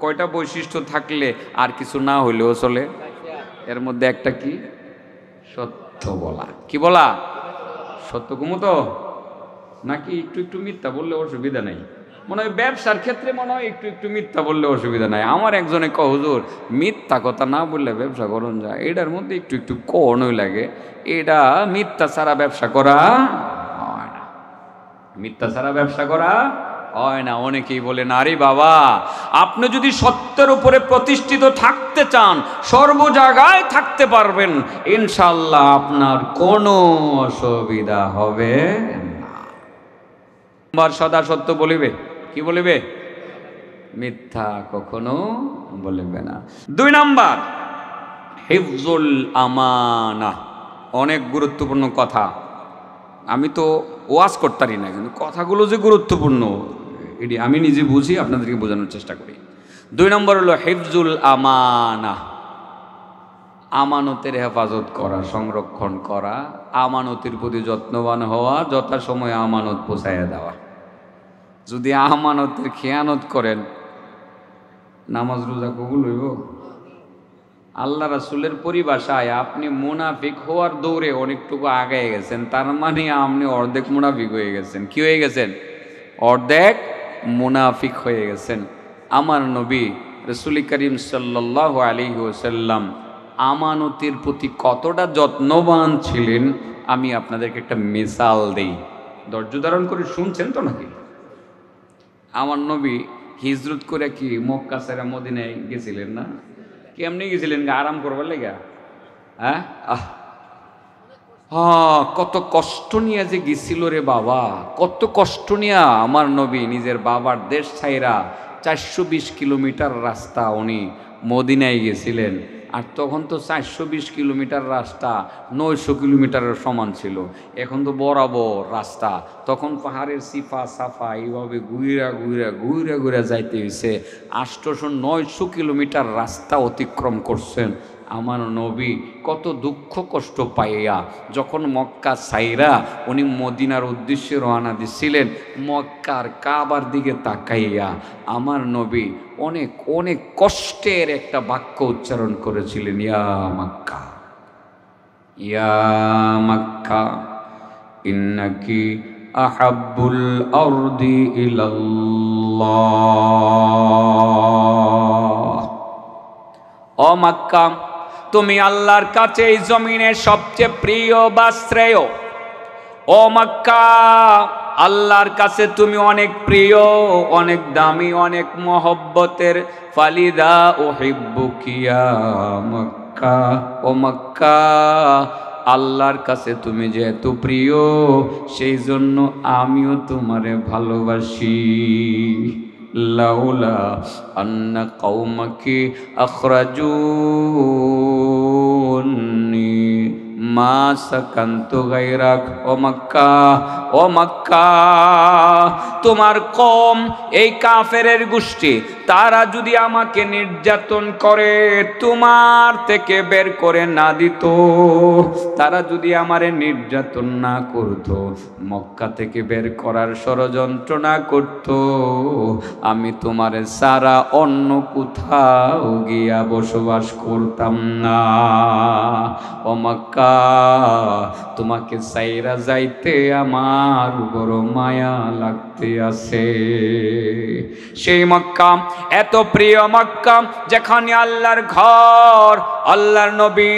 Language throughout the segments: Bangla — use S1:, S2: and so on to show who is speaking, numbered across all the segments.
S1: কয়টা বৈশিষ্ট্য থাকলে আর কিছু না হইলেও চলে? এর মধ্যে একটা কি? সত্য বলা। কি বলা? সত্য তো নাকি একটু একটু মিথ্যা বললে অসুবিধা নাই? মনে হয় ব্যবসার ক্ষেত্রে মনে হয় একটু একটু মিথ্যা বললে অসুবিধা নাই। আমার একজনে হুজুর মিথ্যা কথা না বললে ব্যবসা করুন যায়, এটার মধ্যে একটু একটু কোনই লাগে। এটা মিথ্যা ছাড়া ব্যবসা করা হয় না, মিথ্যা ছাড়া ব্যবসা করা হয় না। অনেকেই বলে না রে বাবা, আপনি যদি সত্যের উপরে প্রতিষ্ঠিত থাকতে চান সর্ব জায়গায় থাকতে পারবেন ইনশাআল্লাহ, আপনার কোনো অসুবিধা হবে না। সদা সত্য বলিবে, কি বলিবে? মিথ্যা কখনো বলিবে না। 2 নাম্বার হিফজুল আমানা। অনেক গুরুত্বপূর্ণ কথা। আমি তো ওয়াজ করতারি না, কিন্তু কথাগুলো যে গুরুত্বপূর্ণ এটি আমি নিজে বুঝি, আপনাদেরকে বোঝানোর চেষ্টা করি। 2 নম্বর হলো হিফজুল আমানা। আমানতের হেফাজত করা, সংরক্ষণ করা, আমানতের প্রতি যত্নবান হওয়া, যথাসময়ে আমানত পৌঁছাইয়া দেওয়া। যদি আমানতের খেয়ানত করেন, নামাজ রোজা কবুল হইব? আল্লাহ রাসূলের পরিভাষায় আপনি মুনাফিক হওয়ার দৌড়ে অনেকটুকু আগায় গেছেন, তার মানে আপনি অর্ধেক মুনাফিক হয়ে গেছেন। কি হয়ে গেছেন? অর্ধেক মুনাফিক হয়ে গেছেন। আমার নবী রাসূল করিম সাল্লাল্লাহু আলাইহি ওয়াসাল্লাম আমানতের প্রতি কতটা যত্নবান ছিলেন আমি আপনাদেরকে একটা মিসাল দেই। ধৈর্য ধারণ করে শুনছেন তো নাকি? আমার নবী হিজরত করে কি মক্কা ছেড়ে মদিনায় গেছিলেন না? কেমনি গেছিলেন? আরাম করবার লেগা? হ্যাঁ, কত কষ্ট নিয়ে যে গেছিল রে বাবা, কত কষ্ট নিয়ে আমার নবী নিজের বাবার দেশ ছাইরা 420 কিলোমিটার রাস্তা উনি মদিনায় গেছিলেন। আর তখন তো 420 কিলোমিটার রাস্তা 900 কিলোমিটারের সমান ছিল। এখন তো বরাবর রাস্তা। তখন পাহাড়ের সিফা সাফা এইভাবে ঘুরা ঘুরা ঘুরা ঘুরা যাইতে হয়েছে। 800-900 কিলোমিটার রাস্তা অতিক্রম করছেন আমার নবী। কত দুঃখ কষ্ট পাইয়া যখন মক্কা সাইরা উনি মদিনার উদ্দেশ্যে রওনা দিছিলেন, মক্কার কাবার দিকে তাকাইয়া আমার নবী অনেক অনেক কষ্টের একটা বাক্য উচ্চারণ করেছিলেন, ইয়া মক্কা, ইয়া মক্কা ইন্নাকি আহাব্বুল আরদি ইলাল্লাহ। ও মক্কা, তুমি আল্লাহর কাছে এই জমিনের সবচেয়ে প্রিয় বা শ্রেয়। ও মক্কা, আল্লাহর কাছে তুমি অনেক প্রিয়, অনেক দামি, অনেক মহব্বতের। ফালিদা উহিব্বুকি ইয়া মক্কা। ও মক্কা, আল্লাহর কাছে তুমি যেহেতু প্রিয় সেই জন্য আমিও তোমারে ভালোবাসি। লাউলা আন্না কওমাকি আখরাজুনি মা সাকান্তু গায়রাক। ও মক্কা, ও মক্কা, তোমার কওম এই কাফেরের গোষ্ঠী তারা যদি আমাকে নির্যাতন করে তোমার থেকে বের করে না দিত, তারা যদি আমারে নির্যাতন না করত, মক্কা থেকে বের করার ষড়যন্ত্র না করত, আমি তোমারে সারা অন্য কোথাও গিয়া বসবাস করতাম না। ও মক্কা, তোমাকে সাইরা যাইতে আমার বড় মায়া লাগতে আছে। সেই মক্কা, এত প্রিয় মক্কা, যেখানে আল্লাহর ঘর, আল্লাহর নবী,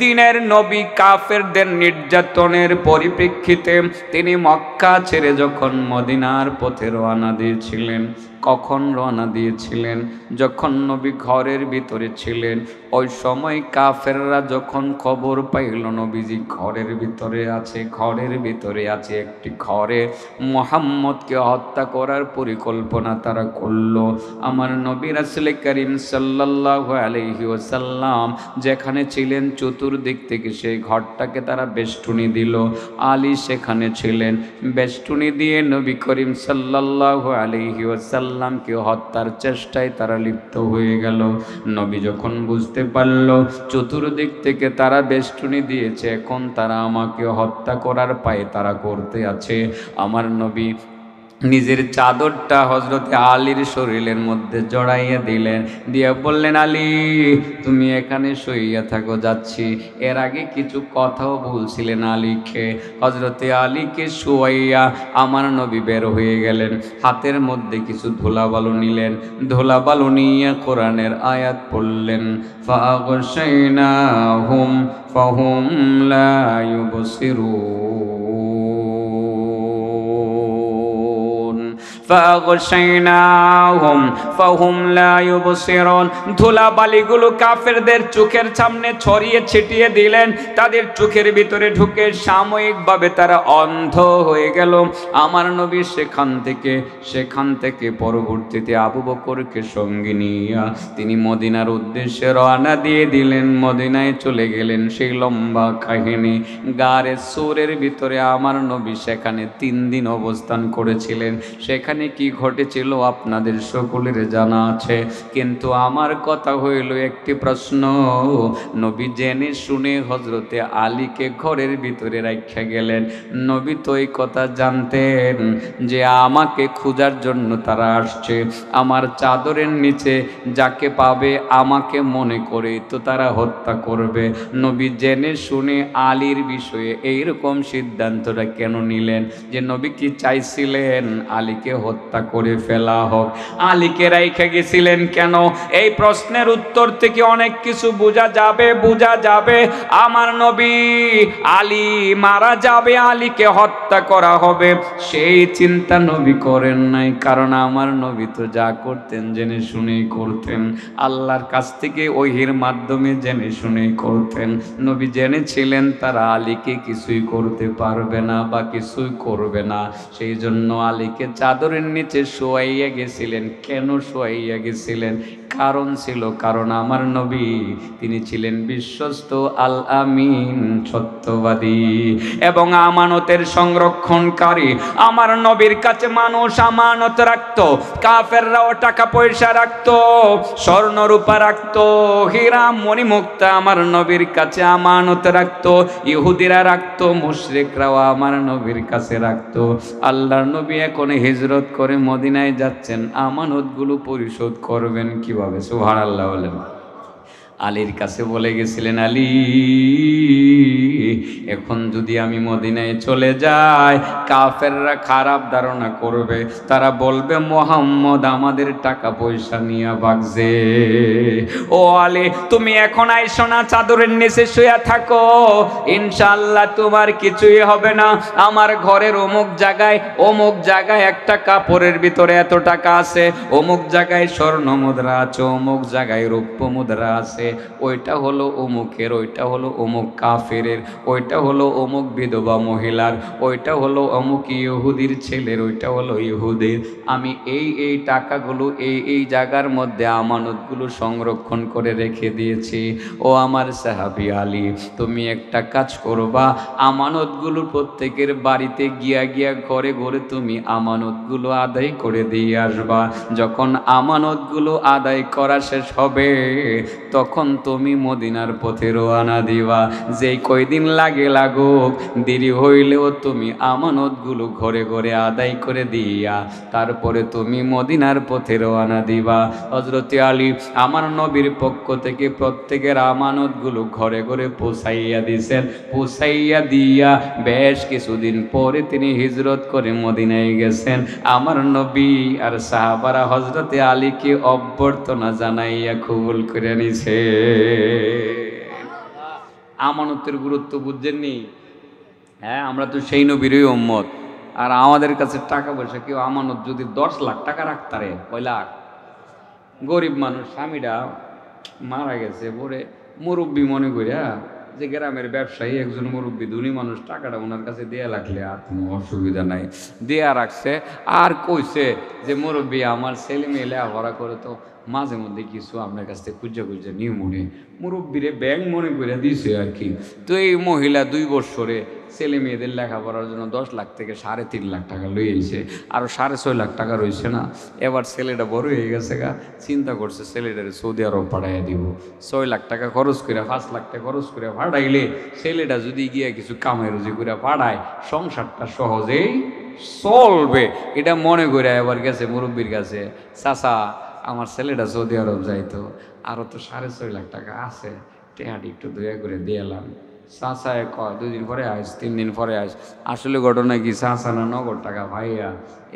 S1: দিনের নবী কাফেরদের নির্যাতনের পরিপ্রেক্ষিতে তিনি মক্কা ছেড়ে যখন মদিনার পথে রওনা দিয়েছিলেন। কখন রওনা দিয়েছিলেন? যখন নবী ঘরের ভিতরে ছিলেন। ওই সময় কাফেররা যখন খবর পাইল নবীজি ঘরের ভিতরে আছে, ঘরের ভিতরে আছে, একটি ঘরে মুহাম্মদকে হত্যা করার পরিকল্পনা তারা করল। আমার নবী রাসূল করিম সাল্লাল্লাহু আলাইহি ওয়াসাল্লাম যেখানে ছিলেন চতুর্দিক থেকে সেই ঘরটাকে তারা বেষ্টনী দিল। আলী সেখানে ছিলেন, বেষ্টনী দিয়ে নবী করিম সাল্লাল্লাহু আলাইহি ওয়াসাল্লামকে হত্যার চেষ্টায় তারা লিপ্ত হয়ে গেল। নবী যখন বুঝতে পারল চতুর্দিক থেকে তারা বেষ্টনী দিয়েছে, এখন তারা আমাকে হত্যা করার পায়ে তারা করতে আছে, আমার নবী নিজের চাদরটা হজরতে আলীর শরীরের মধ্যে জড়াইয়া দিলেন, দিয়ে বললেন, আলী তুমি এখানে শুইয়া থাকো, যাচ্ছি। এর আগে কিছু কথাও বলছিলেন আলীকে। হজরতে আলীকে শুয়াইয়া আমার নবী বের হয়ে গেলেন, হাতের মধ্যে কিছু ধুলাবালু নিলেন, ধুলাবালু নিয়ে কোরআনের আয়াত পড়লেন, ফাগশাইনাহুম ফাহুম লা ইউবসিরুন, ফাগশাইনাহুম ফাহুম লা ইউবসিরুন। ধুলাবালিগুলো কাফেরদের চোখের সামনে ছড়িয়ে ছিটিয়ে দিলেন, তাদের চোখের ভিতরে ঢুকে সাময়িকভাবে তারা অন্ধ হয়ে গেল। আমার নবী সেখান থেকে পরবর্তীতে আবু বকরকে সঙ্গে নিয়ে তিনি মদিনার উদ্দেশ্যে রওনা দিয়ে দিলেন, মদিনায় চলে গেলেন। সেই লম্বা কাহিনী, গারে সুরের ভিতরে আমার নবী সেখানে 3 দিন অবস্থান করেছিলেন। সেখানে কি ঘটেছিল আপনাদের সকলের জানা আছে, কিন্তু আমার কথা হইল একটি প্রশ্ন। নবী জেনে শুনে হজরতে আলীকে ঘরের ভিতরে রাখা গেলেন। নবী তো এই কথা জানতেন যে আমাকে খোঁজার জন্য তারা আসছে, আমার চাদরের নিচে যাকে পাবে আমাকে মনে করে তো তারা হত্যা করবে। নবী জেনে শুনে আলীর বিষয়ে এইরকম সিদ্ধান্তটা কেন নিলেন? যে নবী কি চাইছিলেন আলীকে হত্যা করে ফেলা হোক? আলীকে রাইখা গেছিলেন কেন? এই প্রশ্নের উত্তর থেকে অনেক কিছু বোঝা যাবে। আমার নবী আলী মারা যাবে, আলীকে হত্যা করা হবে, সেই চিন্তা নবী করেন নাই। কারণ আমার নবী তো যা করতেন জেনে শুনেই করতেন, আল্লাহর কাছ থেকে ওহির মাধ্যমে জেনে শুনেই করতেন। নবী জেনেছিলেন তারা আলীকে কিছুই করতে পারবে না বা কিছুই করবে না, সেই জন্য আলীকে চাদরের নিচে শোয়াইয়া গেছিলেন। কেন শোয়াইয়া গেছিলেন? কারণ ছিল, কারণ আমার নবী তিনি ছিলেন বিশ্বস্ত, আল আমিন, সত্যবাদী এবং আমানতের সংরক্ষণকারী। আমার নবীর কাছে মানুষ আমানত রাখতো, কাফেররাও টাকা পয়সা রাখতো, স্বর্ণ রূপা রাখতো, হীরা মণিমুক্তা আমার নবীর কাছে আমানত রাখতো, ইহুদিরা রাখতো, মুশরিকরাও আমার নবীর কাছে রাখতো। আল্লাহর নবী এখন হিজরত করে মদিনায় যাচ্ছেন, আমানতগুলো পরিশোধ করবেন কিভাবে? সুবহানাল্লাহ বলেন। আলীর কাছে বলে গেছিলেন, আলী এখন যদি আমি মদিনায় চলে যাই, কাফেররা খারাপ ধারণা করবে, তারা বলবে মুহাম্মদ আমাদের টাকা পয়সা নিয়ে ভাগছে। ও আলী তুমি এখন আইসো না, চাদরের নিচে শুয়ে থাকো, ইনশাআল্লাহ তোমার কিছুই হবে না। আমার ঘরের অমুক জায়গায় একটা কাপড়ের ভিতরে এত টাকা আছে, অমুক জায়গায় স্বর্ণ মুদ্রা আছে, অমুক জায়গায় রৌপ্য মুদ্রা আছে, ওইটা হলো অমুকের, ওইটা হলো অমুক কাফেরের, ওইটা হলো অমুক বিধবা মহিলার, ওইটা হলো অমুক ইহুদির ছেলের, ওইটা হলো ইহুদির। আমি এই টাকাগুলো এই জায়গার মধ্যে আমানতগুলো সংরক্ষণ করে রেখে দিয়েছি। ও আমার সাহাবী আলী, তুমি একটা কাজ করবা, আমানতগুলো প্রত্যেকের বাড়িতে গিয়া ঘরে ঘরে তুমি আমানতগুলো আদায় করে দিয়ে আসবা। যখন আমানতগুলো আদায় করা শেষ হবে, তখন তুমি মদিনার পথে রওনা দিবা। যেই কয়দিন লাগুক, দেরি হইলেও তুমি আমানতগুলো ঘরে ঘরে আদায় করে দিয়া তারপরে তুমি মদিনার পথে রওনা দিবা। হযরত আলী আমার নবীর পক্ষ থেকে প্রত্যেকের আমানতগুলো ঘরে ঘরে পৌঁছাইয়া দিয়েছেন। পৌঁছাইয়া দিয়া বেশ কিছুদিন পরে তিনি হিজরত করে মদিনায় গেছেন। আমার নবী আর সাহাবারা হযরত আলীকে অভ্যর্থনা জানাইয়া কবুল করে নিছে। আমানতের গুরুত্ব বুঝছেননি? হ্যাঁ, আমরা তো সেই নবীরই উম্মত। আর আমাদের কাছে টাকা পয়সা, কেউ আমানত যদি 10 লাখ টাকা রাখতারে, কয় লাখ, গরিব মানুষ, স্বামীরা মারা গেছে, পরে মুরব্বী মনে করিয়া যে গ্রামের ব্যবসায়ী একজন মুরব্বী ধনী মানুষ, টাকাটা ওনার কাছে দেয়া লাগলে আর কোনো অসুবিধা নাই, দেয়া রাখছে। আর কইছে যে মুরব্বী আমার ছেলে মেয়ে লেখাপড়া করে, তো মাঝে মধ্যে কিছু আপনার কাছ থেকে খুঁজে নিউ মনে মুরব্বীরে ব্যাংক মনে করে দিছে আর কি। তো এই মহিলা 2 বছরে ছেলে মেয়েদের লেখাপড়ার জন্য 10 লাখ থেকে 3.5 লাখ টাকা লইয়েছে, আরও 6.5 লাখ টাকা রয়েছে না। এবার ছেলেটা বড় হয়ে গেছে গা, চিন্তা করছে ছেলেটারে সৌদি আরব পাঠাইয়া দিব। 6 লাখ টাকা খরচ করে 5 লাখ টাকা খরচ করে পাঠাইলে ছেলেটা যদি গিয়া কিছু কামাই রুজি করে পাঠায়, সংসারটা সহজেই চলবে এটা মনে করে এবার গেছে মুরব্বীর কাছে, চাচা আমার ছেলেটা সৌদি আরব যাইতো, আরও তো 6.5 লাখ টাকা আছে, টেহাটি একটু দয়া করে দিয়ে এলাম। চাচায় কয় 2 দিন পরে আস, 3 দিন পরে আস। আসলে ঘটনা কি, চাচা না নগদ টাকা ভাইয়া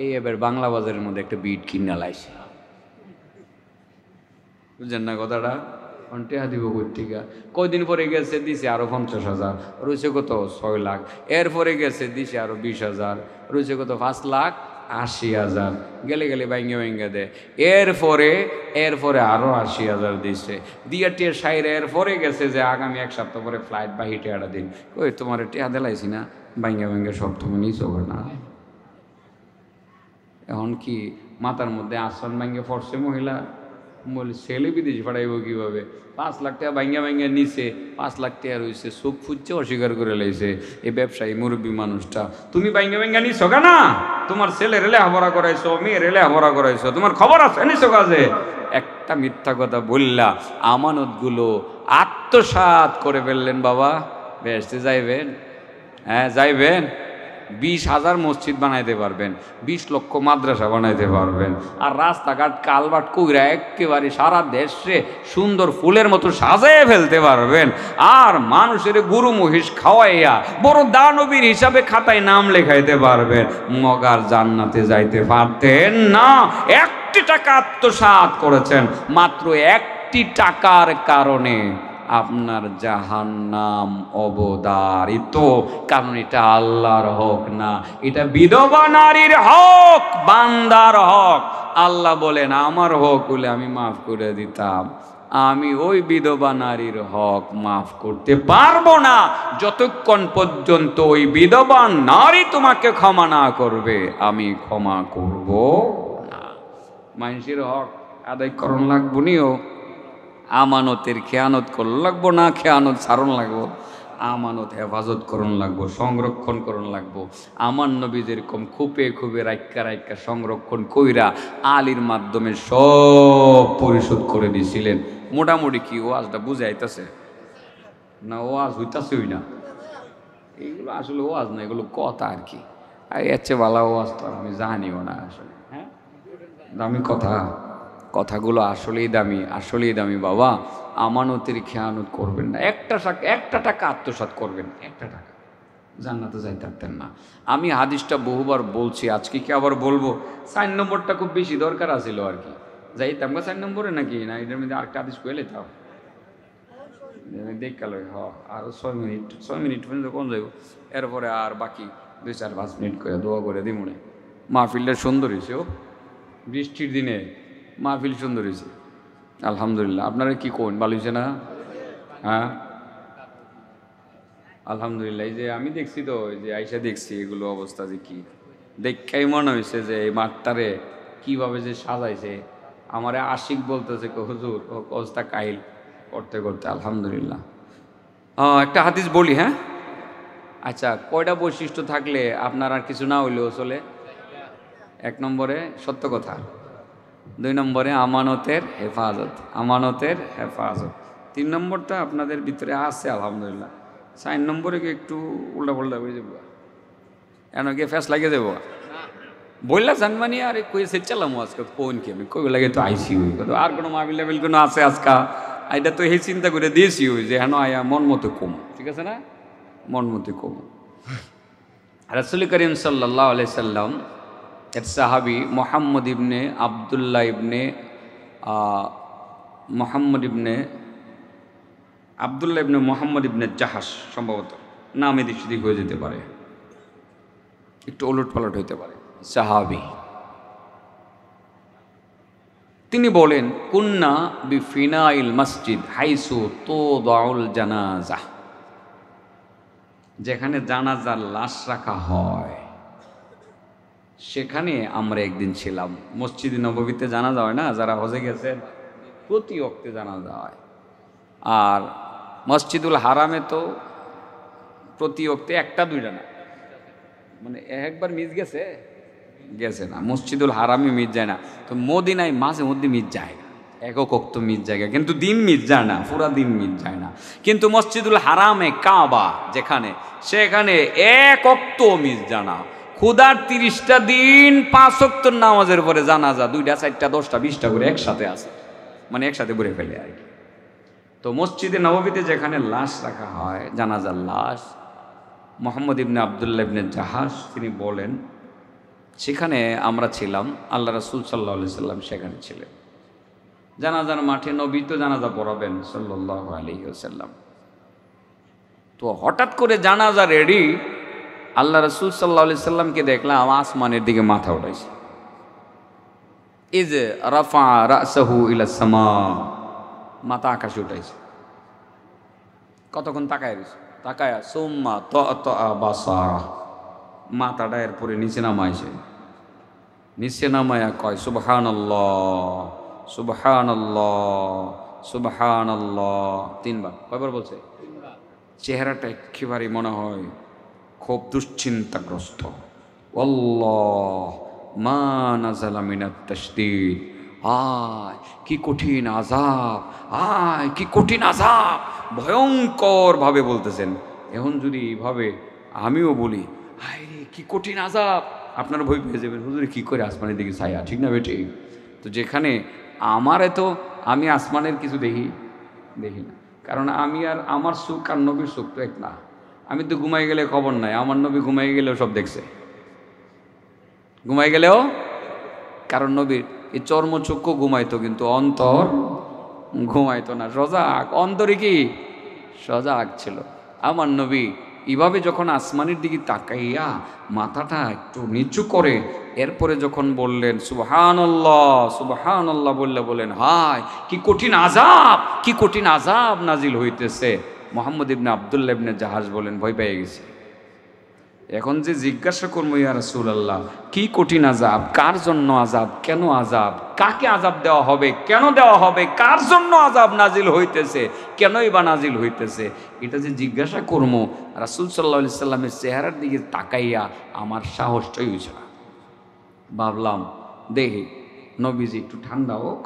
S1: এই এবার বাংলা বাজারের মধ্যে একটা বিট কিনা লাইছে। বুঝছেন না কথাটা? টেহা দিব কর্তিকা। কয়দিন পরে গেছে দিছে আরো 50,000, রয়েছে কত 6 লাখ। এরপরে গেছে দিছে আরো 20,000, রয়েছে কত 5,80,000। গেলে গেলে বাইঙ্গে বাইঙ্গে দে। এরপরে আরো 80,000 দিছে, দিয়ে টিয়া সাইরে এরপরে গেছে যে আগামী 1 সপ্তাহ পরে ফ্লাইট বা হিটেয়াটা দিন। ওই তোমার টিয়া দিলাইছি না, বাইঙ্গে বাইঙ্গে সব তুমি নিচো না। এখন কি মাথার মধ্যে আসন ভাঙ্গে পড়ছে মহিলা, বলে ছেলে বিদেশ পাঠাইব কিভাবে? 5 লাখ টাকা ভাঙ্গা ভাঙ্গা নিছে, 5 লাখ টাকা রয়েছে, চোখ ফুচ্ছে অস্বীকার করে লাইছে এই ব্যবসায়ী মুরব্বী মানুষটা। তুমি ভাঙ্গা ভাঙ্গা নিছো না, তোমার ছেলে রেলে হাবরা করাইছো, মেয়ে রেলে হাবরা করাইছো, তোমার খবর আছে নিছো কাজে? একটা মিথ্যা কথা বললা আমানতগুলো আত্মসাৎ করে ফেললেন। বাবা বেহেশতে যাইবেন? হ্যাঁ যাইবেন। 20,000 মসজিদ বানাইতে পারবেন, 20 লক্ষ মাদ্রাসা বানাইতে পারবেন, আর রাস্তাঘাট কালভার্ট কইরা একেবারে সারা দেশে সুন্দর ফুলের মতো সাজায় ফেলতে পারবেন, আর মানুষের গরু মহিষ খাওয়াইয়া বড় দানবীর হিসাবে খাতায় নাম লেখাইতে পারবেন। মগার জান্নাতে যাইতে পারতেন না। 1টি টাকা আত্মসাৎ করেছেন, মাত্র 1টি টাকার কারণে আপনার জাহান্নাম অবধারিত। কারণ এটা আল্লাহর হক না, এটা বিধবা নারীর হক, বান্দার হক। আল্লাহ বলেন আমার হক হলে আমি মাফ করে দিতাম, আমি ওই বিধবা নারীর হক মাফ করতে পারবো না যতক্ষণ পর্যন্ত ওই বিধবা নারী তোমাকে ক্ষমা না করবে, আমি ক্ষমা করব না। মানুষের হক আদায় করণ লাগবো নিও, আমানতের খেয়ানত করণ লাগবো না, খেয়ানত ছাড়ন লাগবো, আমানত হেফাজত করণ লাগবো, সংরক্ষণ করণ লাগবো। আমার নবী যেরকম খুপে খুপে রাইক্কা সংরক্ষণ কইরা আলীর মাধ্যমে সব পরিশোধ করে দিয়েছিলেন। মোটামুটি কি ওয়াজটা বুঝাইতেছে না? ওয়াজ হইতাছে না, এইগুলো আসলে ওয়াজ না, এগুলো কথা আর কি। আর এর চেয়ে ভালো ওয়াজ তো আমি জানিও না আসলে। হ্যাঁ দামি কথাগুলো আসলেই দামি, আসলেই দামি। বাবা আমানতের খেয়ানত করবেন না, একটা টাকা আত্মসাৎ করবেন, 1টা টাকা, জান্নাতে যাইতে পারতেন না। আমি হাদিসটা বহুবার বলছি, আজকে কি আবার বলবো। 4 নম্বরটা খুব বেশি দরকার আছিল আর কি, যাইতাম 4 নম্বরে নাকি না, এটার মধ্যে আরেকটা হাদিস কইলে তাও দেখালো। আরো 6 মিনিট পর্যন্ত কোন যাইব, এরপরে আর বাকি 2-4-5 মিনিট করে দোয়া করে দিই মনে। মাহফিলটা সুন্দর হয়েছে, ও বৃষ্টির দিনে মাহফিল সুন্দর হয়েছে আলহামদুলিল্লাহ। আপনারা কি কোন ভালো হয়েছে না? হ্যাঁ আলহামদুলিল্লাহ। এই যে আমি দেখছি তো, এই যে আইসা দেখছি এগুলো অবস্থা যে কি দেখাই মনে হয়েছে যে এই মাঠটারে কিভাবে যে সাজাইছে। আমারে আশিক বলতেছে হুজুর অবস্থা কাহিল করতে করতে আলহামদুলিল্লাহ। একটা হাদিস বলি। হ্যাঁ আচ্ছা, কয়টা বৈশিষ্ট্য থাকলে আপনার আর কিছু না হইলেও চলে? 1 নম্বরে সত্য কথা, 2 নম্বরে আমানতের হেফাজত, 3 নম্বরটা আপনাদের ভিতরে আছে আলহামদুলিল্লাহ। 4 নম্বরে গিয়ে একটু উল্টা পাল্টা হয়ে যাবো, এন গিয়ে ফ্যাস লাগিয়ে দেবো বললা জানমানি। আর কই সেচালাম আজকে কোন কি আমি কই লাগে তো আইসি হই, আর কোনো মাহফিল লেভেল কোনো আছে আজকা? এটা তো এই চিন্তা করে দিয়েছি ওই যে হেন আয়া মন মতো কম, ঠিক আছে না, মন মতো কম। রাসূল করিম সাল্লাল্লাহু আলাইহি সাল্লাম এর সাহাবি মোহাম্মদ ইবনে আবদুল্লাহ ইবনে মোহাম্মদ ইবনে জাহাস, সম্ভবত নাম এদিক সেদিক হয়ে যেতে পারে, একটু ওলট পালট হইতে পারে, সাহাবি। তিনি বলেন কুন্না বিফিনাইল মসজিদ হাইসু তুদাউল জানাজা, যেখানে জানাজার লাশ রাখা হয় সেখানে আমরা একদিন ছিলাম। মসজিদে নববীতে জানাজা হয় না, যারা হজে গেছেন প্রতি ওয়াক্তে জানাজা হয়, আর মসজিদুল হারামে তো প্রতি ওয়াক্তে 1-2টা না, মানে একবার মিস গেছে না, মসজিদুল হারামে মিস যায় না। তো মদিনায় মাঝে মধ্যে মিস যায় না, একক ওক্ত মিস জায়গা, কিন্তু দিন মিস যায় না, পুরা দিন মিস যায় না। কিন্তু মসজিদুল হারামে কাবা যেখানে, সেখানে 1 ওক্ত মিস যায় না। খুদার 30টা দিন 5 ওয়াক্ত নামাজের পরে জানাজা 2টা 4টা 10টা 20টা করে একসাথে আছে, মানে একসাথে ভরে ফেলে আর কি। তো মসজিদে নববীতে যেখানে লাশ রাখা হয়, জানাজার লাশ, মোহাম্মদ ইবনে আবদুল্লাহ ইবনে জাহাশ তিনি বলেন সেখানে আমরা ছিলাম, আল্লাহ রাসূল সাল্লাল্লাহু আলাইহি সাল্লাম সেখানে ছিলেন। জানাজার মাঠে নবী তো জানাজা পড়াবেন সাল্লাল্লাহু আলাইহি ওয়াসাল্লাম। তো হঠাৎ করে জানাজা রেডি, আল্লাহ রাসূল সাল্লাল্লাহু আলাইহি সাল্লামকে দেখলাম আসমানের দিকে মাথা উঠাইছে। এই যে রাফা রাসাহু ইলা সামা, মাথা আকাশে উঠাইছে। কতক্ষণ তাকায় রয়েছে, তাকায়া সুম্মা তাআ বাসারা, মাথাটা এরপরে নিচে নামাইছে। নিচে নামায়া কয় সুবহানাল্লাহ সুবহানাল্লাহ সুবহানাল্লাহ 3 বার। কয়বার বলছে? চেহারাটা একেবারে মনে হয় খুব দুশ্চিন্তাগ্রস্ত। আল্লাহ মা নাযালা মিনাত তাশদীদ, আয় কি কঠিন আযাব, আয় কি কঠিন আযাব, ভয়ঙ্কর ভাবে বলতেছেন। এখন যদি এইভাবে আমিও বলি হায় রে কি কঠিন আযাব, আপনারা ভয় পেয়ে যাবেন, হুজুরে কি করে আসমানের দিকে ছায়া, ঠিক না বেটি? তো যেখানে আমার তো আমি আসমানের কিছু দেখি না, কারণ আমি আর আমার চোখ আর নবীর চোখ তো এক না। আমি তো ঘুমাই গেলে খবর নাই, আমার নবী ঘুমাই গেলেও সব দেখছে, ঘুমাই গেলেও। কারণ নবীর এই চর্মচক্ষু ঘুমাইতো কিন্তু অন্তর ঘুমাইতো না, সজাগ। অন্তরে কি সজাগ ছিল। আমার নবী এভাবে যখন আসমানের দিকে তাকাইয়া মাথাটা একটু নিচু করে এরপরে যখন বললেন সুবহানাল্লাহ সুবহানাল্লাহ বললেন হায় কি কঠিন আযাব, কি কঠিন আযাব নাজিল হইতেছে। মোহাম্মদ ইবনে আবদুল্লাহ ইবনে জাহাজ বলেন ভয় পেয়ে গেছে। এখন যে জিজ্ঞাসা করবো ইয়া রাসূলুল্লাহ কি কঠিন আযাব, কার জন্য আযাব, কেন আযাব, কাকে আযাব দেওয়া হবে, কেন দেওয়া হবে, কার জন্য আযাব নাজিল হইতেছে, কেনই বা নাজিল হইতেছে, এটা যে জিজ্ঞাসা করবো রাসূল সাল্লাল্লাহু আলাইহি সাল্লামের চেহারার দিকে তাকাইয়া আমার সাহসটাই হইছে না। ভাবলাম দেখি নবীজি একটু ঠান্ডা হোক,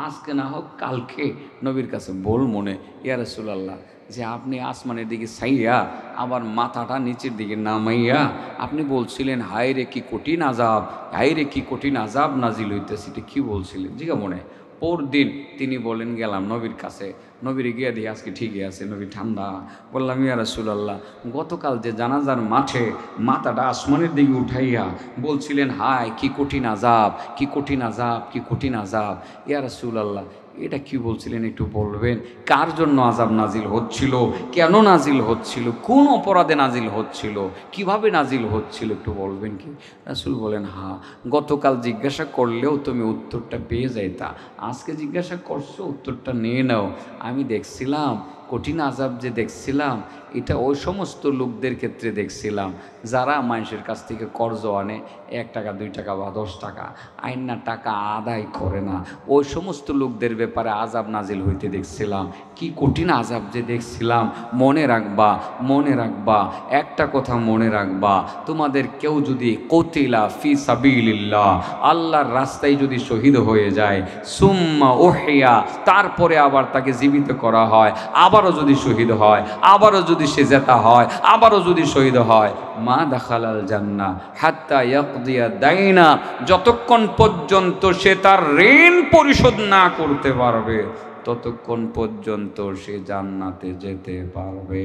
S1: আজকে না হোক কালকে নবীর কাছে বল মনে ইয়া রাসূলুল্লাহ যে আপনি আসমানের দিকে চাইয়া আবার মাথাটা নিচের দিকে নামাইয়া আপনি বলছিলেন হায় রে কি কঠিন আযাব, হায় রে কি কঠিন আযাব নাজিল হইতেছে, এটা কি বলছিলেন জিগা মনে। পরদিন তিনি বলেন গেলাম নবীর কাছে, নবীর গিয়া দিয়ে আজকে ঠিকই আছে, নবী ঠান্ডা। বললাম ইয়া রাসূলুল্লাহ গতকাল যে জানাজার মাঠে মাথাটা আসমানের দিকে উঠাইয়া বলছিলেন হায় কি কঠিন আযাব, কি কঠিন আযাব, কি কঠিন আযাব, ইয়া রাসূলুল্লাহ এটা কি বলছিলেন একটু বলবেন? কার জন্য আযাব নাজিল হচ্ছিল, কেন নাজিল হচ্ছিল, কোন অপরাধে নাজিল হচ্ছিল, কিভাবে নাজিল হচ্ছিল একটু বলবেন কি? রাসূল বলেন হ্যাঁ গতকাল জিজ্ঞাসা করলেও তুমি উত্তরটা পেয়ে যাইতা, আজকে জিজ্ঞাসা করছো উত্তরটা নিয়ে নাও। আমি দেখছিলাম কঠিন আযাব যে দেখছিলাম এটা ওই সমস্ত লোকদের ক্ষেত্রে দেখছিলাম যারা মানুষের কাছ থেকে কর্জ আনে 1 টাকা 2 টাকা বা 10 টাকা আইনা টাকা আদায় করে না, ওই সমস্ত লোকদের ব্যাপারে আযাব নাজিল হইতে দেখছিলাম। কি কঠিন আযাব যে দেখছিলাম। মনে রাখবা, মনে রাখবা, একটা কথা মনে রাখবা, তোমাদের কেউ যদি কতিলা ফি সাবিলিল্লাহ আল্লাহর রাস্তায় যদি শহীদ হয়ে যায় সুম্মা উহিয়া তারপরে আবার তাকে জীবিত করা হয়, আবারও যদি শহীদ হয়, আবারও যদি সে জেতা হয়, আবারও যদি শহীদ হয়, মা দাখালাল জান্নাহ হাত্তা ইয়াকদিয়া দাইনা, যতক্ষণ পর্যন্ত সে তার ঋণ পরিশোধ না করতে পারবে ততক্ষণ পর্যন্ত সে জান্নাতে যেতে পারবে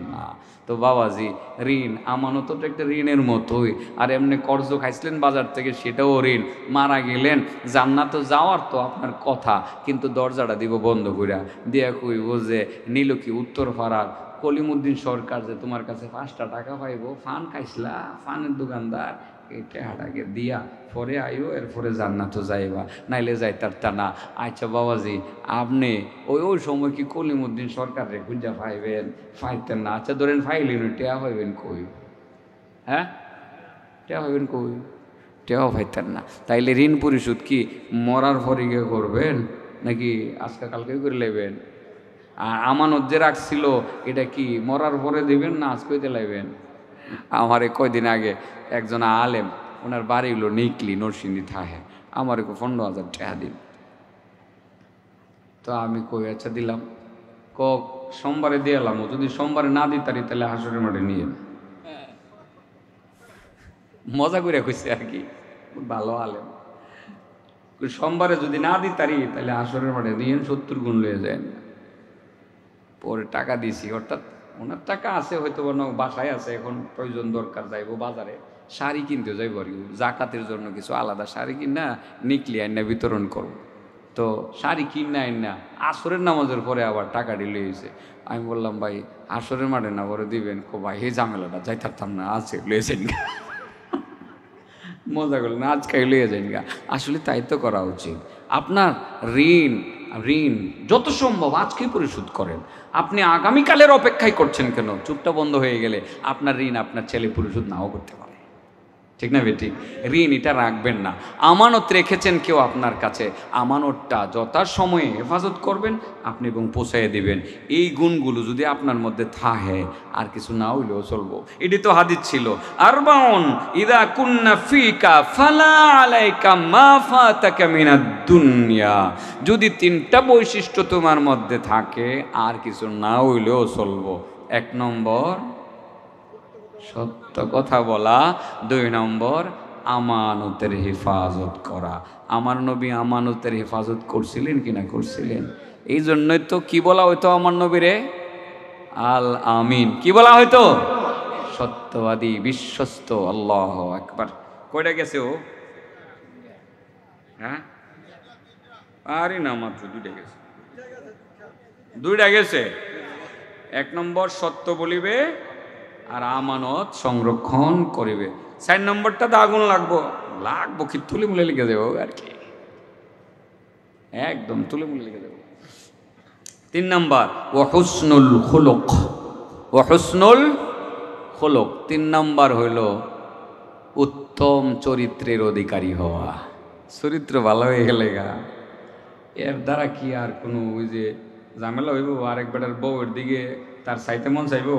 S1: না। তো বাবাজি ঋণ আমানত তো একটা ঋণের মতোই, আর এমনি কর্জ খাইছিলেন বাজার থেকে সেটাও ঋণ। মারা গেলেন জান্নাতে যাওয়ার তো আপনার কথা, কিন্তু দরজাটা দিব বন্ধ কইরা দিয়া কইব যে নিল কি উত্তর পাড়ার কলিমুদ্দিন সরকার যে তোমার কাছে 5টা টাকা পাইব, ফান খাইছিলা, ফানের দোকানদার এই টাকাটাকে দিয়া পরে আইও, এরপরে জান্নাতও যাইবা, নাইলে যাইতার তা না। আচ্ছা বাবাজি আপনি ওই সময় কি কলিমুদ্দিন সরকারে খুঁজা পাইবেন? পাইতেন না। আচ্ছা ধরেন ফাইলেন, টেয়া পাইবেন কই? হ্যাঁ টেয়া পাইবেন কই? টেয়াও পাইতেন না। তাইলে ঋণ পরিশোধ কি মরার পরে গিয়ে করবেন নাকি আজকে কালকে করে নেবেন? আর আমানত যে রাখছিল এটা কি মরার পরে দেবেন না আজকে দিলাইবেন? আমারে কয়দিন আগে একজন আলেম, ওনার বাড়ি হলো নিকলি নরসিংদী থাহে, আমারে 15,000 টাকা দিন। তো আমি কই আচ্ছা দিলাম, সোমবারে দিয়ে এলাম, যদি সোমবারে না দিতারি তাহলে হাসরের মাঠে নিয়ে। মজা করে কইছে আর কি, ভালো আলেম। সোমবারে যদি না দিই তারি তাহলে আসরের মাঠে দিয়ে 70 গুণ লয়ে যায় না। পরে টাকা দিছি, অর্থাৎ ওনার টাকা আছে হয়তো বাসায় আছে, এখন প্রয়োজন দরকার যাইব বাজারে শাড়ি কিনতে যাইব আর কি, জাকাতের জন্য কিছু আলাদা শাড়ি কিনা নিকলি আইনা বিতরণ করব। তো শাড়ি কিনা আইনা আসরের নামাজের পরে আবার টাকা দিলে হয়েছে। আমি বললাম ভাই আসরের মাঠে না পরে দিবেন, কো ভাই এই ঝামেলাটা যাই থাকতাম না, আছে লয়েছেন গা। মজা করলেন, আজকাল লইয়ে যান গা। আসলে তাই তো করা উচিত। আপনার ঋণ যত সম্ভব আজকেই পরিশোধ করেন। আপনি আগামীকালের অপেক্ষায় করছেন কেন? চুপটা বন্ধ হয়ে গেলে আপনার ঋণ আপনার ছেলে পরিশোধ নাও করতে পারে, ঠিক না বেটি? ঋণ এটা রাখবেন না। আমানত রেখেছেন কেউ আপনার কাছে, আমানতটা যথাসময়ে হেফাজত করবেন আপনি এবং পৌঁছাইয়ে দিবেন। এই গুণগুলো যদি আপনার মধ্যে থাকে আর কিছু না হইলেও চলবো। এটি তো হাদিস ছিল, আরবাউন ইদা কুন্না ফিকা ফালা আলাইকা মা ফাতাকা মিনাদ দুনিয়া। যদি 3টা বৈশিষ্ট্য তোমার মধ্যে থাকে আর কিছু না হইলেও চলবো। 1 নম্বর সত্য কথা বলা, 2 নম্বর আমানতের হেফাজত করা। আমার নবী আমানতের হেফাজত করছিলেন কিনা? করছিলেন। এই জন্যই তো কি বলা হইতো আমার নবীরে? আল আমিন। কি বলা হইতো? সত্যবাদী, বিশ্বস্ত। আল্লাহু আকবার। কয়টা গেছে ও? হ্যাঁ, আরে না, মাত্র 2টা গেছে। 2টা গেছে। 1 নম্বর সত্য বলিবে আর আমানত সংরক্ষণ করিবে। 4 নম্বরটা তো আগুন লাগবো কি তুলে মুলে লিখে দেবো আর কি, একদম তুলে মুলে লিখে দেবো। 3 নম্বর ওয়াহুসনুল খুলুক। 3 নম্বর হইল উত্তম চরিত্রের অধিকারী হওয়া। চরিত্র ভালো হয়ে গেলে গা এর দ্বারা কি আর কোনো ওই যে ঝামেলা হইব? আরেক বেটার বউয়ের দিকে তার চাইতে মন চাইব?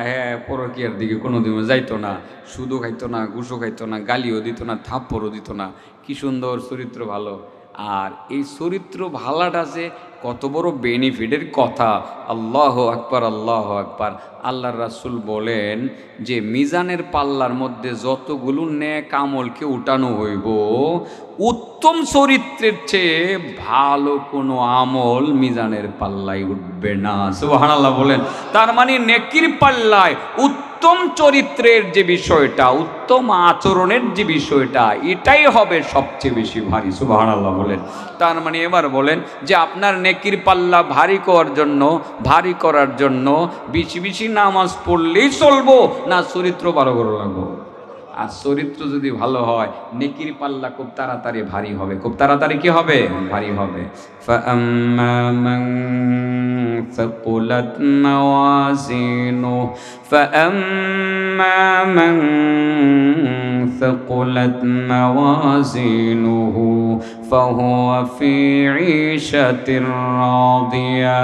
S1: হ্যাঁ, পরকীয়ার দিকে কোনোদিন যাইতো না, সুদও খাইতো না, ঘুষও খাইতো না, গালিও দিত না, থাপ্পড়ও দিত না। কি সুন্দর চরিত্র ভালো। আর এই চরিত্র ভালাটা যে কত বড় বেনিফিটের কথা! আল্লাহু আকবার, আল্লাহু আকবার। আল্লাহর রাসূল বলেন যে মিজানের পাল্লার মধ্যে যতগুলো নেক আমলকে উঠানো হইব, উত্তম চরিত্রের চেয়ে ভালো কোনো আমল মিজানের পাল্লায় উঠবে না। সুবহানাল্লাহ বলেন। তার মানে নেকির পাল্লায় উত্তম চরিত্রের যে বিষয়টা, উত্তম আচরণের যে বিষয়টা, এটাই হবে সবচেয়ে বেশি ভারী। সুবহানাল্লাহ বলেন। তার মানে এবার বলেন যে আপনার নেকির পাল্লা ভারী করার জন্য বেশি বেশি নামাজ পড়লেই চলবো না চরিত্র ভালো করে লাগবো? আর চরিত্র যদি ভালো হয় নেকির পাল্লা খুব তাড়াতাড়ি ভারী হবে। খুব তাড়াতাড়ি কি হবে? ভারী হবে। فَأَمَّا مَنْ ثَقُلَتْ مَوَازِينُهُ فَهُوَ فِي عِيشَةٍ رَاضِيَةٍ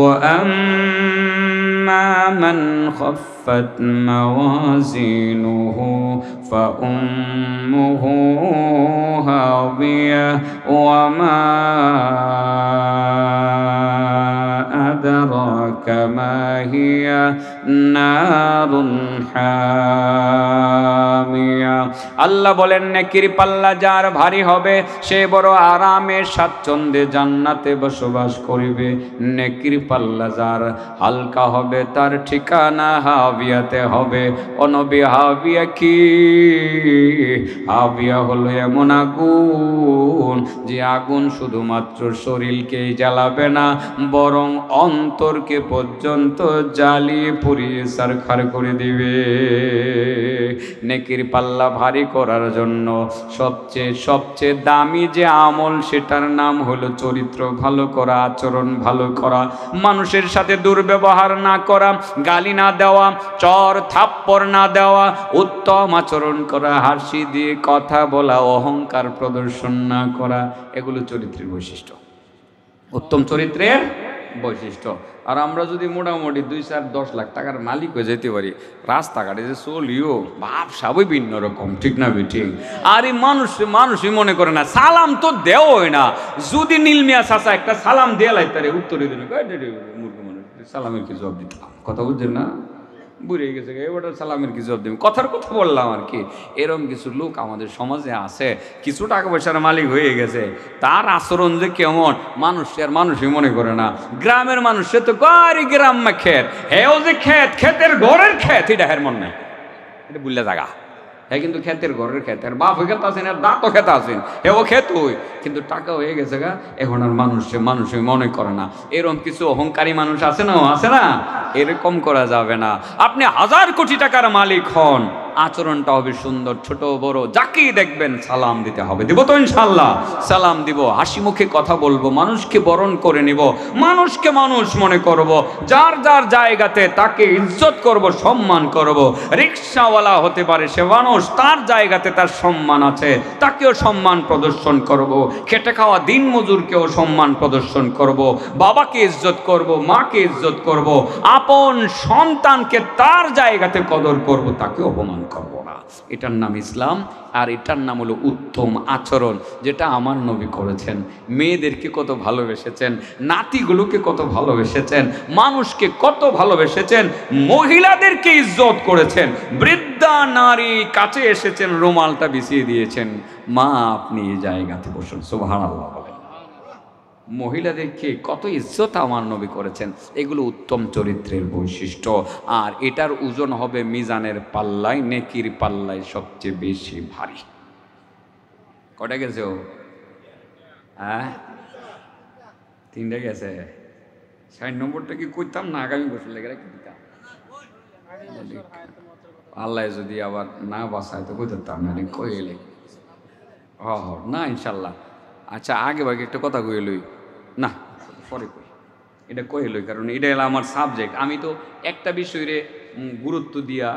S1: وَأَمَّا مَنْ خَفَّتْ موازينه فأمه هاوية وما أدراك ما هي نار حامية। আল্লাহ বলেন নেকির পাল্লা যার ভারী হবে সে বড় আরামে স্বাচ্ছন্দ্যে জান্নাতে বসবাস করিবে। নেকির পাল্লা যার হালকা হবে তার ঠিকানা হাবিয়াতে হবে। ও নবী, হাবিয়া কি? হাবিয়া হলো এমন আগুন যে আগুন শুধুমাত্র শরীরকেই জ্বালাবে না, বরং অন্তরকে পর্যন্ত জ্বালিয়ে পুড়িয়ে ছারখার করে দিবে। নেকির পাল্লা ভারী করার জন্য সবচেয়ে দামি যে আমল সেটার নাম হলো চরিত্র ভালো করা, আচরণ ভালো করা, মানুষের সাথে দুর্ব্যবহার না করা, গালি না দেওয়া, চর থাপ্পড় না দেওয়া, উত্তম আচরণ করা, হাসি দিয়ে কথা বলা, অহংকার প্রদর্শন না করা, এগুলো চরিত্রের বৈশিষ্ট্য, উত্তম চরিত্রের বৈশিষ্ট্য। আর আমরা যদি মোটামুটি 2-4-10 লাখ টাকার মালিক হয়ে যেতে পারি, রাস্তাঘাটে যে চলিও ভাব সবই ভিন্ন রকম, ঠিক না ঠিক? আর এই মানুষই মনে করে না, সালাম তো দেওই না। যদি নীলমিয়া চাচা একটা সালাম দিয়ে লাইতারে উত্তরে দিন, মূর্খ মানুষ সালামের কি জবাব দিতাম? কথা বুঝছেন না? বুড়ে গেছে এবার সালামের কিছু জবাব দেবেন, কথার কথা বললাম আর কি। এরকম কিছু লোক আমাদের সমাজে আছে, কিছু টাকা পয়সার মালিক হয়ে গেছে, তার আচরণ যে কেমন মানুষ আর মানুষই মনে করে না। গ্রামের মানুষ সে তো গাড়ি গ্রাম খেত, হেও যে ক্ষেতের ঘরের ক্ষেত এটা হের মন নাই, এটা বুঝলে জায়গা হ্যাঁ, কিন্তু ক্ষেতের ঘরের ক্ষেত, আর বাপ ক্ষেত আছেন আর দাঁতও ক্ষেত আছেন, হেও ক্ষেত হই, কিন্তু টাকা হয়ে গেছে গা, এখন আর মানুষই মনে করে না। এরকম কিছু অহংকারী মানুষ আছে না, এরকম করা যাবে না। আপনি 1000 কোটি টাকার মালিক হন, আচরণটা হবে সুন্দর, ছোট বড় যাকেই দেখবেন সালাম দিতে হবে। দিব তো ইনশাল্লাহ? সালাম দিব, হাসি মুখে কথা বলবো, মানুষকে বরণ করে নিব, মানুষকে মানুষ মনে করব, যার যার জায়গাতে তাকে ইজ্জত করব, সম্মান করব। রিক্সাওয়ালা হতে পারে সে মানুষ, তার জায়গাতে তার সম্মান আছে, তাকেও সম্মান প্রদর্শন করব। খেটে খাওয়া দিন মজুরকেও সম্মান প্রদর্শন করব, বাবাকে ইজ্জত করব, মাকে ইজ্জত করব, আপন সন্তানকে তার জায়গাতে কদর করব, তাকে অপমান করব না। এটার নাম ইসলাম, আর এটার নাম হলো উত্তম আচরণ, যেটা আমার নবী করেছেন। মেয়েদেরকে কত ভালোবেসেছেন, নাতিগুলোকে কত ভালোবেসেছেন, মানুষকে কত ভালোবেসেছেন, মহিলাদেরকে ইজ্জত করেছেন, বৃদ্ধা নারী কাছে এসেছেন, রুমালটা বিছিয়ে দিয়েছেন, মা আপনি এই জায়গাতে বসুন, সুবহানাল্লাহ বলেন। মহিলাদেরকে কত ইজ্জত আমার নবী করেছেন। এগুলো উত্তম চরিত্রের বৈশিষ্ট্য, আর এটার ওজন হবে মিজানের পাল্লায়, নেকির পাল্লায় সবচেয়ে বেশি ভারী। কটা গেছে ও? হ্যাঁ, 3টা গেছে। 60 নম্বরটা কি করতাম না, আগামী বছর লেগে রাখি দিতাম। আল্লাহ যদি আবার না বাসায় তো করতাম না, কইলে না ইনশাল্লাহ। আচ্ছা, আগে ভাগে একটা কথা কই লই না, পরে কই, এটা কই লই, কারণ এটা হলো আমার সাবজেক্ট। আমি তো একটা বিষয়ে গুরুত্ব দিয়া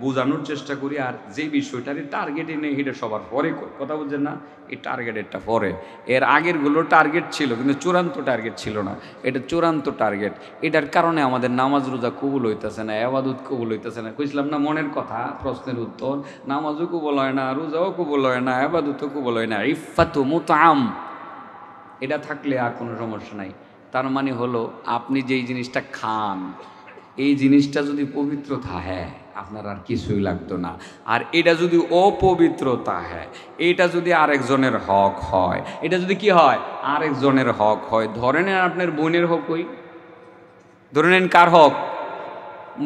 S1: বোঝানোর চেষ্টা করি, আর যে বিষয়টারই টার্গেটে নেই এটা সবার পরে কই, কথা বুঝছেন না? এই টার্গেটেরটা পরে, এর আগেরগুলো টার্গেট ছিল কিন্তু চূড়ান্ত টার্গেট ছিল না, এটা চূড়ান্ত টার্গেট। এটার কারণে আমাদের নামাজ রোজা কবুল হইতেছে না, ইবাদত কবুল হইতেছে না। কইছিলাম না মনের কথা, প্রশ্নের উত্তর, নামাজও কবুল হয় না, রোজাও কবুল হয় না, ইবাদতও কবুল হয় না। ইফাতু মুতআম, এটা থাকলে আর কোনো সমস্যা নাই। তার মানে হলো আপনি যেই জিনিসটা খান, এই জিনিসটা যদি পবিত্র থাকে আপনার আর কিছুই লাগতো না, আর এটা যদি অপবিত্রতা হয়, এটা যদি আরেকজনের হক হয়, এটা যদি কি হয় আরেকজনের হক হয়, ধরে নেন আপনার বোনের হক ওই, ধরে নেন কার হক,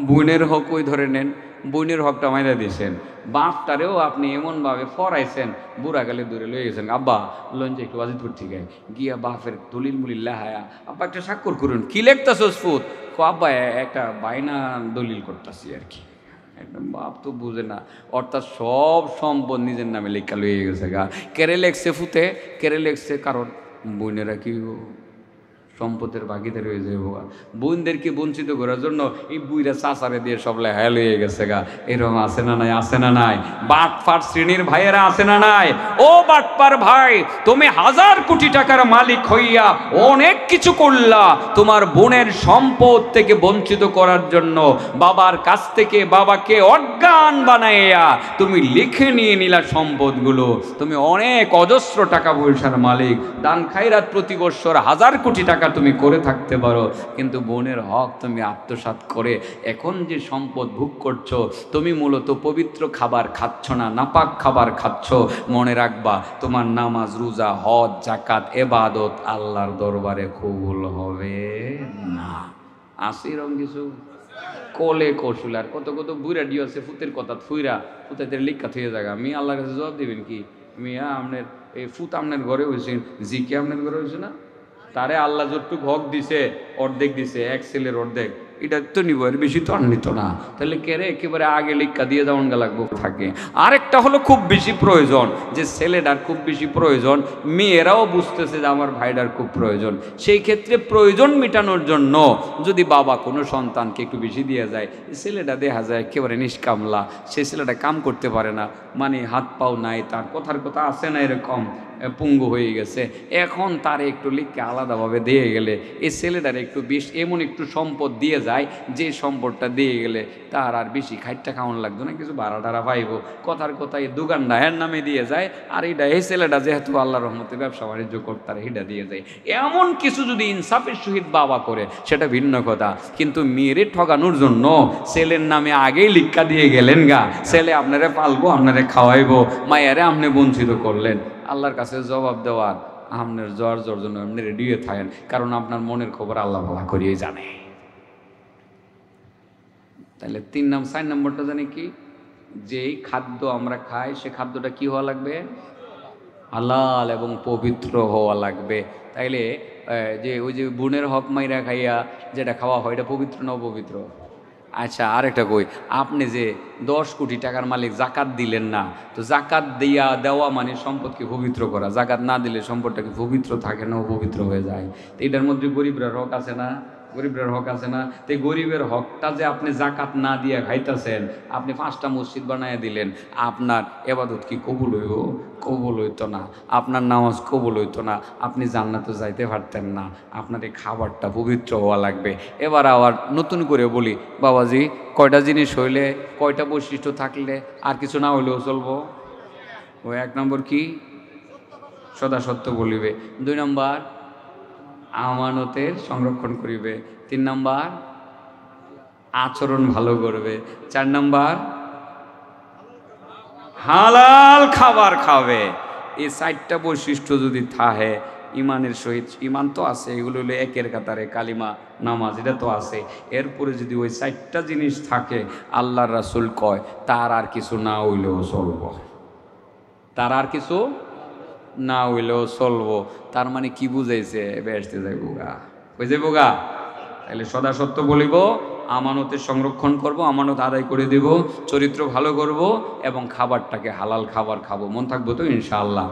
S1: বোনের হক ওই, ধরে নেন বোনের হকটা মাইরা দিয়েছেন, বাপটারেও আপনি এমনভাবে ফরাইছেন, বুড়া গালে দূরে লয়ে গেছেন, আব্বা লঞ্চে একটু ওয়াজিদপুর থেকে গিয়া বাপের দলিল মুলিল লেহায়া, আব্বা একটা স্বাক্ষর করুন, কি লেখতাছস ফুত, আব্বা একটা বাইনা দলিল করতেছি আর কি। একদম বাপ তো বুঝে না, অর্থাৎ সব সম্পদ নিজের নামে লেখা লয়ে গেছে গা। কেড়ে লেখছে ফুতে, কেড়ে লেখছে কারণ বোনেরা কি সম্পদের ভাগিদার হয়ে যাবে, বোনদেরকে বঞ্চিত করার জন্য এই বুইরা চাচারে দিয়ে সব লেহায় লয়ে গেছে গা। এরকম আছে না নাই? আছে না নাই? বাটপার শ্রেণীর ভাইয়েরা আছে না নাই? ও বাটপার ভাই, তুমি 1000 কোটি টাকার মালিক হইয়া অনেক কিছু করলা, তোমার বোনের সম্পদ থেকে বঞ্চিত করার জন্য বাবার কাছ থেকে বাবাকে অজ্ঞান বানাইয়া তুমি লিখে নিয়ে নিলা সম্পদগুলো, তুমি অনেক অজস্র টাকা পয়সার মালিক, দান খায়রাত প্রতি বৎসর 1000 কোটি টাকা তুমি করে থাকতে পারো, কিন্তু বোনের হক তুমি আত্মসাৎ করে এখন যে সম্পদ ভোগ করছো, তুমি মূলত পবিত্র খাবার খাচ্ছ না, নাপাক খাবার খাচ্ছ। মনে রাখবা, তোমার নামাজ রোজা হজ যাকাত ইবাদত আল্লাহর দরবারে কবুল হবে না। আসিরম কিছু কোলে কৌশল, আর কত কত বুড়া ডিও আছে ফুতের কথা ফুইরা ফুতাদের লিখা থয়ে জায়গা, আমি আল্লাহর কাছে জবাব দিবেন কি? মিয়া আপনার এই ফুত আপনার ঘরে হয়েছেন, জিকে আপনার ঘরে হয়েছে না, তারে আল্লাহ যতটুকু হক দিছে অর্ধেক দিছে, এক ছেলের অর্ধেক, এটা তো নিব, এর বেশি তো আর নিত না। তাহলে কেরে একেবারে আগে লিখা দিয়ে যেমন লাগবো থাকে। আরেকটা হলো খুব বেশি প্রয়োজন, যে ছেলেটার খুব বেশি প্রয়োজন, মেয়েরাও বুঝতেছে যে আমার ভাইটার খুব প্রয়োজন, সেই ক্ষেত্রে প্রয়োজন মেটানোর জন্য যদি বাবা কোনো সন্তানকে একটু বেশি দিয়ে যায়, ছেলেটা দেখা যায় একেবারে নিষ্কামলা, সে ছেলেটা কাম করতে পারে না, মানে হাত পাও নাই, তার কথার কথা আছে না এরকম, পঙ্গু হয়ে গেছে, এখন তার একটু লিখকে আলাদাভাবে দিয়ে গেলে এই ছেলেটার একটু বেশ এমন একটু সম্পদ দিয়ে যায় যে সম্পদটা দিয়ে গেলে তার আর বেশি খাইটটা খাওয়ানো লাগতো না, কিছু ভাড়া টাড়া পাইব, কথার কথায় দোকানটা এর নামে দিয়ে যায়, আর এইটা এই ছেলেটা যেহেতু আল্লাহ রহমতে ব্যবসা বাণিজ্য করতার হিটা দিয়ে যায়। এমন কিছু যদি ইনসাফের সহিত বাবা করে সেটা ভিন্ন কথা, কিন্তু মেয়েরে ঠকানোর জন্য ছেলের নামে আগেই লিখা দিয়ে গেলেন গা, ছেলে আপনারে পালবো, আপনারে খাওয়াইবো, মায়েরে আপনি বঞ্চিত করলেন। আল্লাহর কাছে জবাব দেওয়ার আপনার জ্বর জন্য আপনি রেডি হয়ে থাকেন, কারণ আপনার মনের খবর আল্লাহ ভালো করিয়ে জানে। তাহলে 4 নম্বরটা জানি কি, যেই খাদ্য আমরা খাই সে খাদ্যটা কি হওয়া লাগবে? হালাল এবং পবিত্র হওয়া লাগবে। তাইলে যে ওই যে বোনের হক মাইরা খাইয়া যেটা খাওয়া হয় এটা পবিত্র না অপবিত্র? আচ্ছা, আরেকটা কই, আপনি যে 10 কোটি টাকার মালিক, জাকাত দিলেন না, তো জাকাত দেওয়া মানে সম্পদকে পবিত্র করা, জাকাত না দিলে সম্পদটাকে পবিত্র থাকে না, অপবিত্র হয়ে যায়। তো এটার মধ্যে গরিবরা হক আছে না? গরিবের হক আছে না? তো গরিবের হকটা যে আপনি জাকাত না দিয়ে খাইতেছেন, আপনি 5টা মসজিদ বানায় দিলেন, আপনার এবাদত কি কবুল হইব? কবুল হইতো না। আপনার নামাজ কবুল হইতো না, আপনি জান্নাতে যাইতে পারতেন না। আপনার এই খাবারটা পবিত্র হওয়া লাগবে। এবার আবার নতুন করে বলি, বাবাজি, কয়টা জিনিস হইলে, কয়টা বৈশিষ্ট্য থাকলে আর কিছু না হইলেও চলবো? ও 1 নম্বর কি? সদা সত্য বলিবে। 2 নম্বর আমানতের সংরক্ষণ করিবে। 3 নম্বর আচরণ ভালো করবে। 4 নম্বর হালাল খাবার খাবে। এই 4টা বৈশিষ্ট্য যদি থাকে ইমানের সহিত, ইমান তো আছে, এগুলো হলো একের কাতারে, কালিমা, নামাজ, এটা তো আছে। এরপরে যদি ওই 4টা জিনিস থাকে, আল্লাহর রাসূল কয় তার আর কিছু না হইলেও চলবো, তার আর কিছু না হইলেও চলবো। তার মানে কি বুঝাইছে? বেহেশতে যাইব গা, কই যাইব গা? তাহলে সদা সত্য বলিব, আমানতের সংরক্ষণ করব, আমানত আদায় করে দেব, চরিত্র ভালো করব এবং খাবারটাকে হালাল খাবার খাবো। মন থাকবো তো ইনশাআল্লাহ?